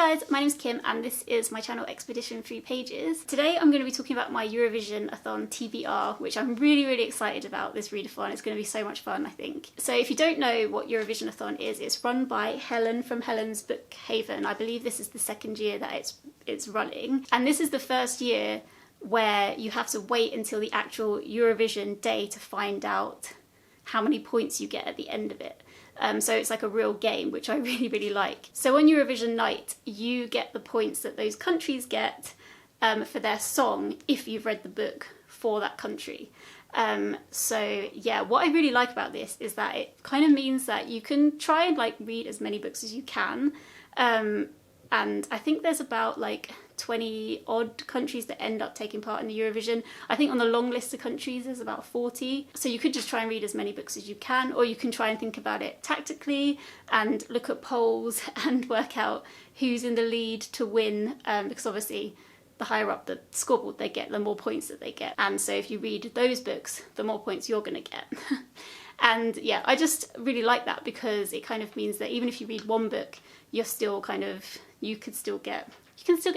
guys, my name's Kim and this is my channel Expedition 3 Pages. Today I'm going to be talking about my Eurovisionathon TBR, which I'm really excited about, this readathon. It's going to be so much fun, I think. So if you don't know what Eurovisionathon is, it's run by Helen from Helen's Book Haven. I believe this is the second year that it's running. And this is the first year where you have to wait until the actual Eurovision day to find out how many points you get at the end of it. So it's like a real game, which I really like. So on Eurovision night, you get the points that those countries get for their song if you've read the book for that country. So yeah, what I really like about this is that it kind of means that you can try and like read as many books as you can. And I think there's about like 20 odd countries that end up taking part in the Eurovision. I think on the long list of countries there's about 40. So you could just try and read as many books as you can, or you can try and think about it tactically and look at polls and work out who's in the lead to win, because obviously the higher up the scoreboard they get, the more points that they get. And so if you read those books, the more points you're going to get. And yeah, I just really like that because it kind of means that even if you read one book, you're still kind of, you can still get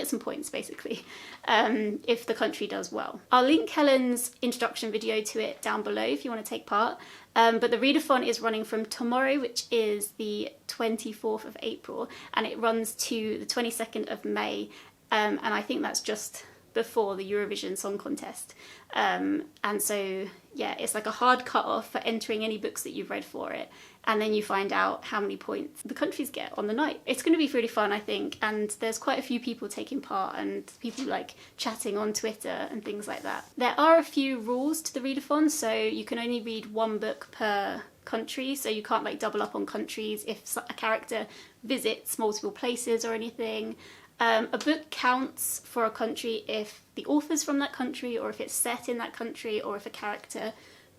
some points basically, if the country does well. I'll link Helen's introduction video to it down below if you want to take part. But the readathon is running from tomorrow, which is the 24th of April, and it runs to the 22nd of May. And I think that's just before the Eurovision Song Contest. And so yeah, it's like a hard cut-off for entering any books that you've read for it, and then you find out how many points the countries get on the night. It's going to be really fun, I think, and there's quite a few people taking part and people like chatting on Twitter and things like that. There are a few rules to the readathon, so you can only read one book per country, so you can't like double up on countries if a character visits multiple places or anything. A book counts for a country if the author's from that country, or if it's set in that country, or if a character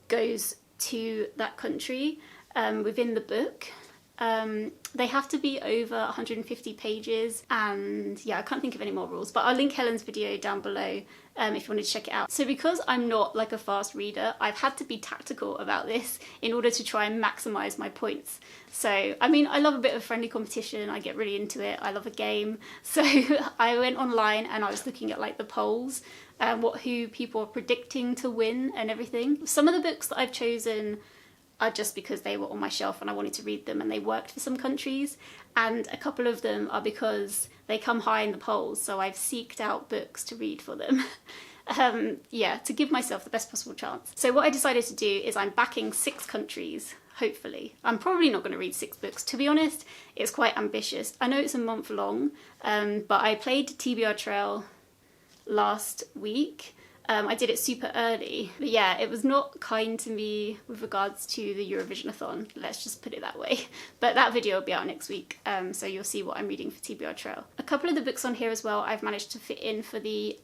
goes to that country within the book. They have to be over 150 pages, and yeah, I can't think of any more rules, but I'll link Helen's video down below if you wanted to check it out. So because I'm not like a fast reader, I've had to be tactical about this in order to try and maximise my points. So, I mean, I love a bit of friendly competition, I get really into it, I love a game. So I went online and I was looking at like the polls, who people are predicting to win and everything. Some of the books that I've chosen are just because they were on my shelf and I wanted to read them and they worked for some countries, and a couple of them are because they come high in the polls, so I've seeked out books to read for them. Yeah, to give myself the best possible chance. So what I decided to do is I'm backing 6 countries, hopefully. I'm probably not going to read 6 books, to be honest. It's quite ambitious. I know it's a month long, but I played TBR Trail last week. I did it super early, but yeah, it was not kind to me with regards to the Eurovisionathon, let's just put it that way. But that video will be out next week, so you'll see what I'm reading for TBR Trail. A couple of the books on here as well I've managed to fit in for the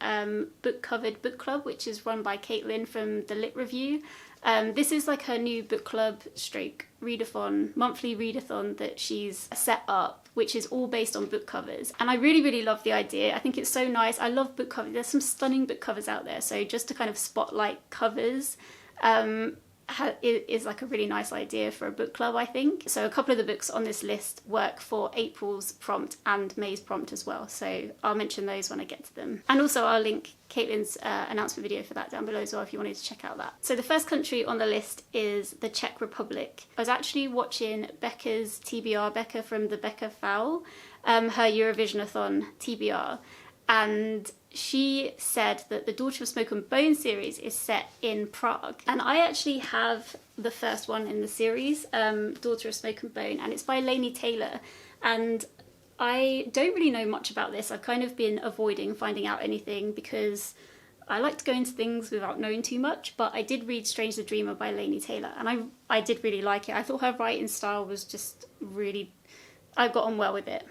book-covered book club, which is run by Caitlin from the Lit Review. This is like her new book club stroke readathon, monthly readathon that she's set up, which is all based on book covers. And I really love the idea. I think it's so nice. I love book covers. There's some stunning book covers out there. So just to kind of spotlight covers is like a really nice idea for a book club, I think. So a couple of the books on this list work for April's prompt and May's prompt as well. So I'll mention those when I get to them. And also I'll link Caitlin's announcement video for that down below as well if you wanted to check out that. So the first country on the list is the Czech Republic. I was actually watching Becca's TBR, Becca from the Becca Fowl, her Eurovisionathon TBR, and she said that the Daughter of Smoke and Bone series is set in Prague. And I actually have the first one in the series, Daughter of Smoke and Bone, and it's by Laini Taylor. And I don't really know much about this. I've kind of been avoiding finding out anything because I like to go into things without knowing too much, but I did read Strange the Dreamer by Laini Taylor, and I did really like it. I thought her writing style was just really, I got on well with it.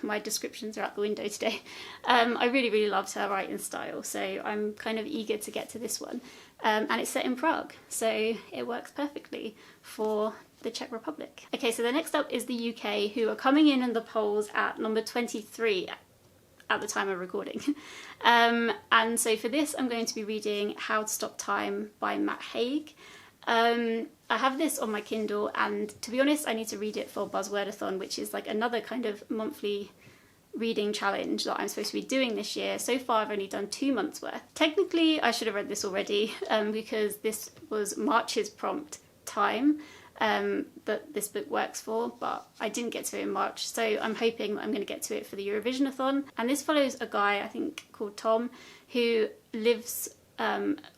My descriptions are out the window today. I really loved her writing style, so I'm kind of eager to get to this one. And it's set in Prague, so it works perfectly for the Czech Republic. Okay, so the next up is the UK, who are coming in the polls at number 23 at the time of recording. And so for this, I'm going to be reading How to Stop Time by Matt Haig. I have this on my Kindle, and to be honest, I need to read it for Buzzwordathon, which is like another kind of monthly reading challenge that I'm supposed to be doing this year. So far I've only done 2 months worth. Technically I should have read this already because this was March's prompt time that this book works for, but I didn't get to it in March, so I'm hoping that I'm going to get to it for the Eurovisionathon. And this follows a guy, I think, called Tom, who lives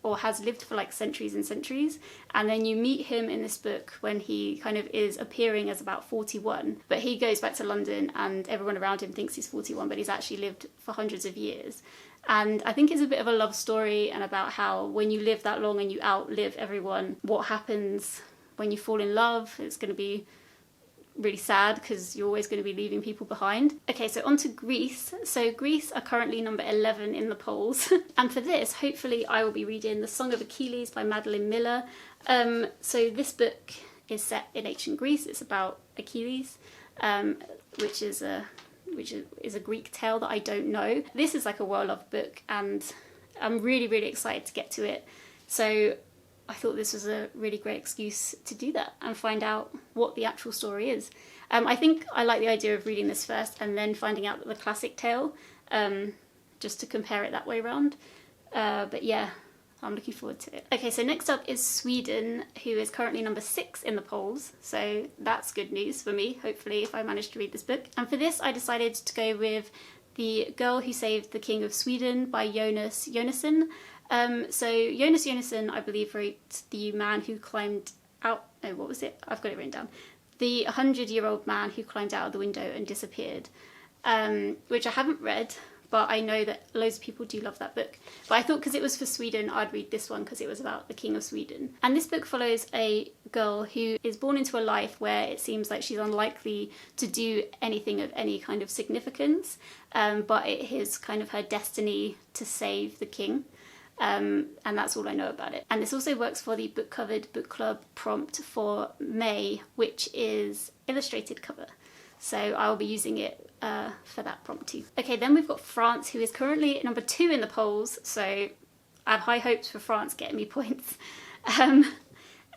or has lived for like centuries and centuries, and then you meet him in this book when he kind of is appearing as about 41, but he goes back to London and everyone around him thinks he's 41, but he's actually lived for hundreds of years. And I think it's a bit of a love story, and about how when you live that long and you outlive everyone, what happens when you fall in love. It's going to be really sad because you're always going to be leaving people behind. Okay, so on to Greece. So Greece are currently number 11 in the polls. And for this, hopefully I will be reading The Song of Achilles by Madeline Miller. So this book is set in ancient Greece. It's about Achilles, which is a Greek tale that I don't know. This is like a well-loved book and I'm really, really excited to get to it. So I thought this was a really great excuse to do that and find out what the actual story is. I think I like the idea of reading this first and then finding out the classic tale, just to compare it that way around. But yeah, I'm looking forward to it. Okay, so next up is Sweden, who is currently number 6 in the polls. So that's good news for me, hopefully, if I manage to read this book. And for this, I decided to go with The Girl Who Saved the King of Sweden by Jonas Jonasson. So Jonas Jonasson, I believe, wrote The Man Who Climbed Out... Oh, what was it? I've got it written down. The 100-year-old Man Who Climbed Out of the Window and Disappeared, which I haven't read, but I know that loads of people do love that book. But I thought because it was for Sweden, I'd read this one because it was about the King of Sweden. And this book follows a girl who is born into a life where it seems like she's unlikely to do anything of any kind of significance, but it is kind of her destiny to save the king. And that's all I know about it. And this also works for the Book Covered Book Club prompt for May, which is illustrated cover. So I'll be using it for that prompt too. Okay, then we've got France, who is currently number 2 in the polls. So I have high hopes for France getting me points.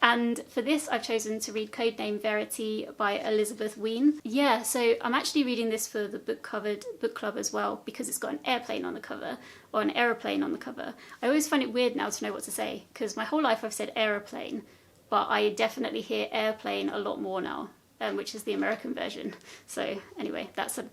And for this, I've chosen to read Codename Verity by Elizabeth Ween. Yeah, so I'm actually reading this for the Book Covered Book Club as well, because it's got an airplane on the cover, or an aeroplane on the cover. I always find it weird now to know what to say, because my whole life I've said aeroplane, but I definitely hear airplane a lot more now, which is the American version. So anyway, that's a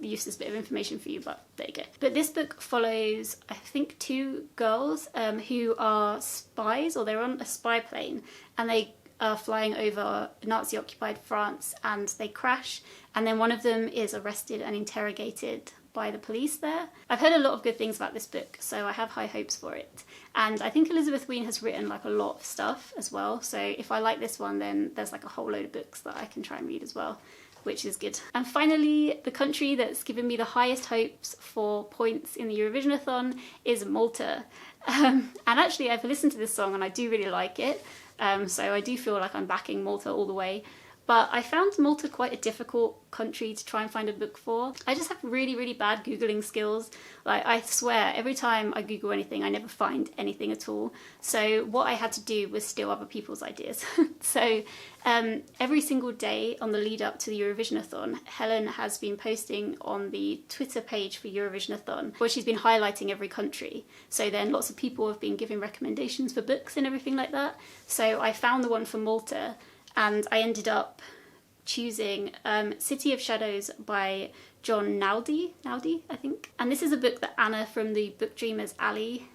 useless bit of information for you, but there you go. But this book follows, I think, 2 girls who are spies, or they're on a spy plane, and they are flying over Nazi-occupied France, and they crash, and then one of them is arrested and interrogated by the police there. I've heard a lot of good things about this book, so I have high hopes for it. And I think Elizabeth Ween has written like a lot of stuff as well, so if I like this one, then there's like a whole load of books that I can try and read as well, which is good. And finally, the country that's given me the highest hopes for points in the Eurovisionathon is Malta. And actually, I've listened to this song and I do really like it, so I do feel like I'm backing Malta all the way. But I found Malta quite a difficult country to try and find a book for. I just have really, really bad Googling skills. Like, I swear, every time I Google anything, I never find anything at all. So what I had to do was steal other people's ideas. So every single day on the lead up to the Eurovisionathon, Helen has been posting on the Twitter page for Eurovisionathon, where she's been highlighting every country. So then lots of people have been giving recommendations for books and everything like that. So I found the one for Malta, and I ended up choosing City of Shadows by John Naldi, I think. And this is a book that Anna from the Book Dreamers Alley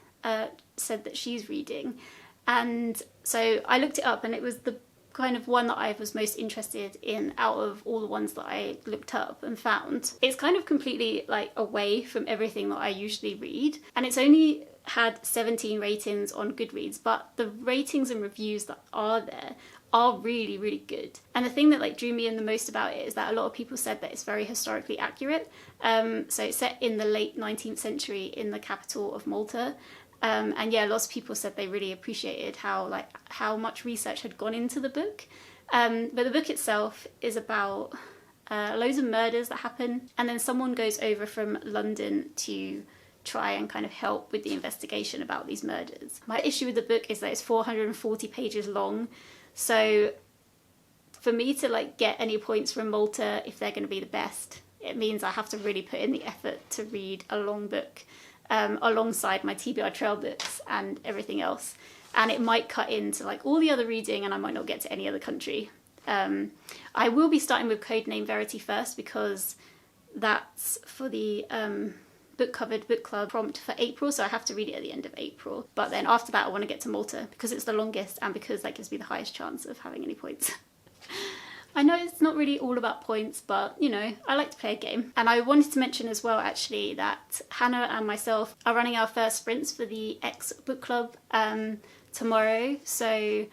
said that she's reading. And so I looked it up, and it was the kind of one that I was most interested in out of all the ones that I looked up and found. It's kind of completely like away from everything that I usually read, and it's only had 17 ratings on Goodreads, but the ratings and reviews that are there are really, really good. And the thing that like drew me in the most about it is that a lot of people said that it's very historically accurate. So it's set in the late 19th century in the capital of Malta. And yeah, lots of people said they really appreciated how much research had gone into the book. But the book itself is about loads of murders that happen, and then someone goes over from London to try and kind of help with the investigation about these murders. My issue with the book is that it's 440 pages long. So for me to like get any points from Malta, if they're going to be the best, it means I have to really put in the effort to read a long book alongside my TBR trail books and everything else. And it might cut into like all the other reading and I might not get to any other country. I will be starting with Codename Verity first because that's for the book covered book club prompt for April, so I have to read it at the end of April. But then after that I want to get to Malta because it's the longest and because that gives me the highest chance of having any points. I know it's not really all about points, but you know, I like to play a game. And I wanted to mention as well actually that Hannah and myself are running our first sprints for the X book club tomorrow. So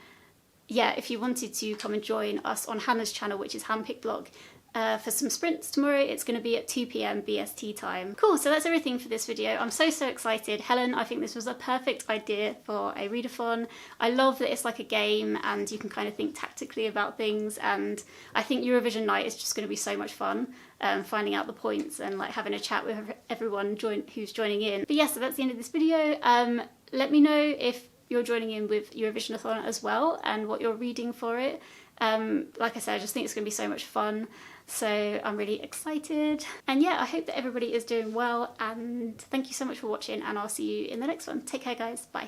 yeah, if you wanted to come and join us on Hannah's channel, which is Handpicked Blog, for some sprints tomorrow, it's going to be at 2 p.m. BST time. Cool, so that's everything for this video. I'm so excited. Helen, I think this was a perfect idea for a readathon. I love that it's like a game and you can kind of think tactically about things, and I think Eurovision night is just going to be so much fun, finding out the points and like having a chat with everyone who's joining in. But yeah, so that's the end of this video. Let me know if you're joining in with Eurovisionathon as well and what you're reading for it. Like I said, I just think it's going to be so much fun. So I'm really excited. And yeah, I hope that everybody is doing well, and thank you so much for watching, and I'll see you in the next one. Take care guys, bye.